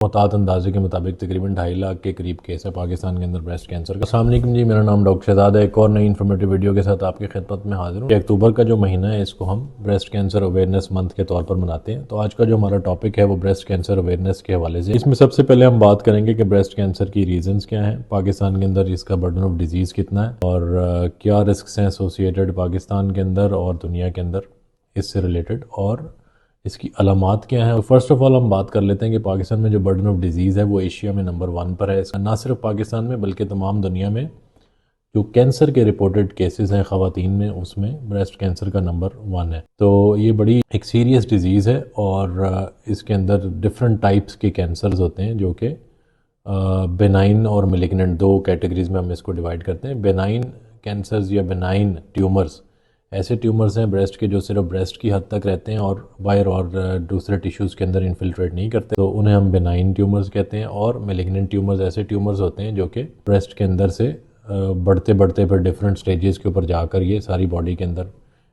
محتاط اندازے کے مطابق تقریباً 2.5 لاکھ کے قریب کیس ہے پاکستان کے اندر بریسٹ کینسر کا۔ السلام علیکم جی، میرا نام ڈاکٹر شہزاد ہے۔ ایک اور نئی انفارمیٹیو ویڈیو کے ساتھ آپ کی خدمت میں حاضر ہوں۔ اکتوبر کا جو مہینہ ہے اس کو ہم بریسٹ کینسر اویئرنیس منتھ کے طور پر مناتے ہیں۔ تو آج کا جو ہمارا ٹاپک ہے وہ بریسٹ کینسر اویئرنیس کے حوالے سے۔ اس میں سب سے پہلے ہم بات کریں گے کہ بریسٹ کینسر کی ریزنز کیا ہیں، پاکستان کے اندر اس کا برڈن آف ڈیزیز کتنا ہے، اور کیا رسکس ہیں ایسوسیٹڈ پاکستان کے اندر اور دنیا کے اندر اس سے ریلیٹڈ، اور اس کی علامات کیا ہیں۔ فرسٹ آف آل ہم بات کر لیتے ہیں کہ پاکستان میں جو برڈن آف ڈیزیز ہے وہ ایشیا میں نمبر 1 پر ہے۔ نہ صرف پاکستان میں بلکہ تمام دنیا میں جو کینسر کے رپورٹڈ کیسز ہیں خواتین میں، اس میں بریسٹ کینسر کا نمبر 1 ہے۔ تو یہ بڑی ایک سیریس ڈیزیز ہے، اور اس کے اندر ڈفرنٹ ٹائپس کے کینسرز ہوتے ہیں جو کہ بینائن اور ملیگننٹ، 2 کیٹیگریز میں ہم اس کو ڈیوائڈ کرتے ہیں۔ بینائن کینسرز یا بینائن ٹیومرز ایسے ٹیومرز ہیں بریسٹ کے جو صرف بریسٹ کی حد تک رہتے ہیں اور باہر اور دوسرے ٹیشوز کے اندر انفلٹریٹ نہیں کرتے، تو انہیں ہم بینائن ٹیومرز کہتے ہیں۔ اور میلیگننٹ ٹیومرز ایسے ٹیومرز ہوتے ہیں جو کہ بریسٹ کے اندر سے بڑھتے بڑھتے پھر ڈفرینٹ سٹیجز کے اوپر جا کر یہ ساری باڈی کے اندر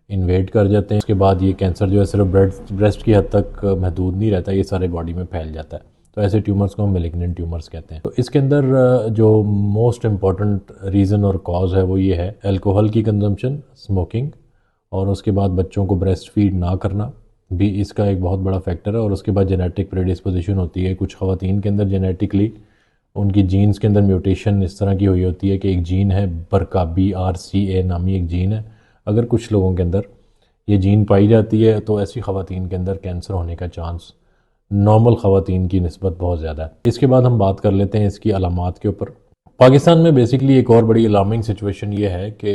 انویڈ کر جاتے ہیں۔ اس کے بعد یہ کینسر جو ہے صرف بریسٹ کی حد تک محدود نہیں رہتا، یہ سارے باڈی میں پھیل جاتا ہے۔ تو ایسے ٹیومرز کو ہم میلیگننٹ ٹیومرز کہتے ہیں۔ تو اس کے اندر جو موسٹ امپورٹنٹ ریزن اور کاز ہے وہ یہ ہے الکوہل کی کنزمپشن، اسموکنگ، اور اس کے بعد بچوں کو بریسٹ فیڈ نہ کرنا بھی اس کا ایک بہت بڑا فیکٹر ہے۔ اور اس کے بعد جینیٹک پریڈسپوزیشن ہوتی ہے، کچھ خواتین کے اندر جینیٹکلی ان کی جینز کے اندر میوٹیشن اس طرح کی ہوئی ہوتی ہے کہ ایک جین ہے برکا BRCA نامی ایک جین ہے، اگر کچھ لوگوں کے اندر یہ جین پائی جاتی ہے تو ایسی خواتین کے اندر کینسر ہونے کا چانس نارمل خواتین کی نسبت بہت زیادہ ہے۔ اس کے بعد ہم بات کر لیتے ہیں اس کی علامات کے اوپر۔ پاکستان میں بیسیکلی ایک اور بڑی الارمنگ سچویشن یہ ہے کہ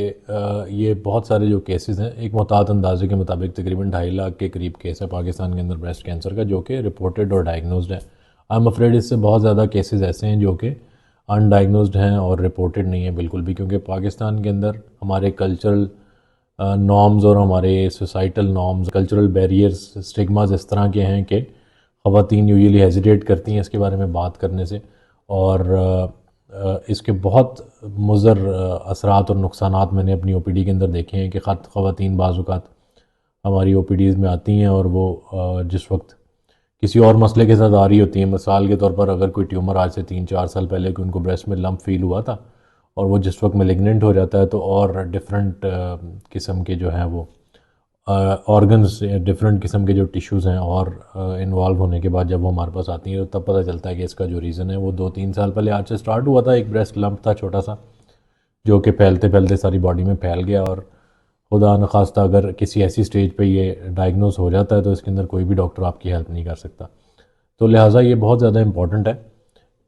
یہ بہت سارے جو کیسز ہیں، ایک محتاط اندازے کے مطابق تقریباً 2.5 لاکھ کے قریب کیس ہے پاکستان کے اندر بریسٹ کینسر کا، جو کہ رپورٹڈ اور ڈائگنوزڈ ہے۔ آئی ایم افریڈ اس سے بہت زیادہ کیسز ایسے ہیں جو کہ ان ڈائگنوزڈ ہیں اور رپورٹڈ نہیں ہیں بالکل بھی، کیونکہ پاکستان کے اندر ہمارے کلچرل نارمز اور ہمارے سوسائٹل نارمز، کلچرل بیریئرز، اسٹگماز اس طرح کے ہیں کہ خواتین یوزلی ہیزیٹیٹ کرتی ہیں اس کے بارے میں بات کرنے سے، اور اس کے بہت مضر اثرات اور نقصانات میں نے اپنی OPD کے اندر دیکھے ہیں کہ خواتین بعض اوقات ہماری OPDs میں آتی ہیں اور وہ جس وقت کسی اور مسئلے کے ساتھ آ رہی ہوتی ہیں، مثال کے طور پر اگر کوئی ٹیومر آج سے 3-4 سال پہلے کہ ان کو بریسٹ میں لمپ فیل ہوا تھا اور وہ جس وقت میلیگننٹ ہو جاتا ہے تو اور ڈفرینٹ قسم کے جو ہیں وہ آرگنز، ڈفرینٹ قسم کے جو ٹیشوز ہیں اور انوالو ہونے کے بعد جب وہ ہمارے پاس آتی ہیں تو تب پتہ چلتا ہے کہ اس کا جو ریزن ہے وہ 2-3 سال پہلے آج سے سٹارٹ ہوا تھا۔ ایک بریسٹ لمپ تھا چھوٹا سا جو کہ پھیلتے پھیلتے ساری باڈی میں پھیل گیا، اور خدا نخواستہ اگر کسی ایسی سٹیج پہ یہ ڈائگنوز ہو جاتا ہے تو اس کے اندر کوئی بھی ڈاکٹر آپ کی ہیلپ نہیں کر سکتا۔ تو لہٰذا یہ بہت زیادہ امپورٹنٹ ہے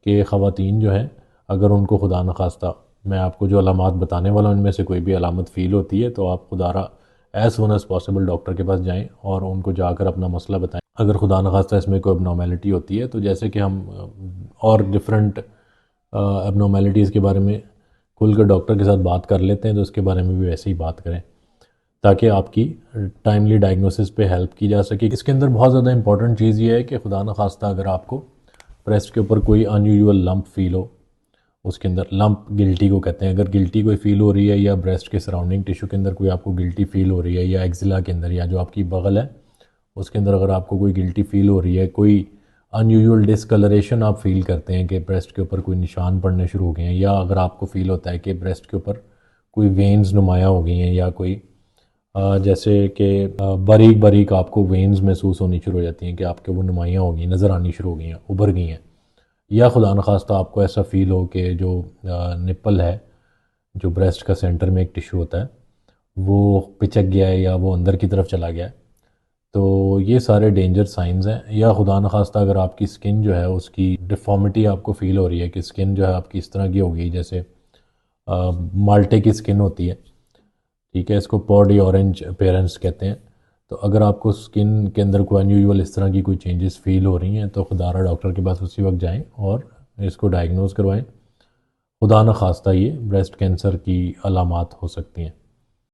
کہ خواتین جو ہیں اگر ان کو خدا نخواستہ میں آپ کو جو علامات بتانے والا ہوں ان میں سے کوئی بھی علامت فیل ہوتی ہے تو آپ خدا را as soon as possible doctor کے پاس جائیں اور ان کو جا کر اپنا مسئلہ بتائیں۔ اگر خدا نخواستہ اس میں کوئی ابنارمیلٹی ہوتی ہے تو جیسے کہ ہم اور ڈفرینٹ ابنارمیلٹیز کے بارے میں کھل کر ڈاکٹر کے ساتھ بات کر لیتے ہیں تو اس کے بارے میں بھی ویسے ہی بات کریں تاکہ آپ کی ٹائملی ڈائگنوسس پہ ہیلپ کی جا سکے۔ اس کے اندر بہت زیادہ امپورٹنٹ چیز یہ ہے کہ خدا نخواستہ اگر آپ کو بریسٹ کے اوپر کوئی ان یوزول لمپ فیل ہو، اس کے اندر لمپ گلٹی کو کہتے ہیں، اگر گلٹی کوئی فیل ہو رہی ہے یا بریسٹ کے سراؤنڈنگ ٹیشو کے اندر کوئی آپ کو گلٹی فیل ہو رہی ہے، یا ایکزیلا کے اندر یا جو آپ کی بغل ہے اس کے اندر اگر آپ کو کوئی گلٹی فیل ہو رہی ہے، کوئی ان یوزول ڈسکلریشن آپ فیل کرتے ہیں کہ بریسٹ کے اوپر کوئی نشان پڑنے شروع ہو گئے ہیں، یا اگر آپ کو فیل ہوتا ہے کہ بریسٹ کے اوپر کوئی وینز نمایاں ہو گئی ہیں، یا کوئی جیسے کہ باریک باریک آپ کو وینز محسوس ہونی شروع ہو جاتی ہیں کہ آپ کے وہ نمایاں ہو گئی، نظر آنی شروع ہو گئی ہیں، ابھر گئی ہیں، یا خدا نخواستہ آپ کو ایسا فیل ہو کہ جو نپل ہے، جو بریسٹ کا سینٹر میں ایک ٹیشو ہوتا ہے، وہ پچک گیا ہے یا وہ اندر کی طرف چلا گیا ہے، تو یہ سارے ڈینجر سائنز ہیں۔ یا خدا نخواستہ اگر آپ کی سکن جو ہے اس کی ڈیفارمیٹی آپ کو فیل ہو رہی ہے کہ سکن جو ہے آپ کی اس طرح کی ہو گئی جیسے مالٹے کی سکن ہوتی ہے، ٹھیک ہے، اس کو پوڈی اورنج اپیرنس کہتے ہیں۔ تو اگر آپ کو سکن کے اندر کوئی ان یوزول اس طرح کی کوئی چینجز فیل ہو رہی ہیں تو خدا را ڈاکٹر کے پاس اسی وقت جائیں اور اس کو ڈائگنوز کروائیں۔ خدا نخواستہ یہ بریسٹ کینسر کی علامات ہو سکتی ہیں۔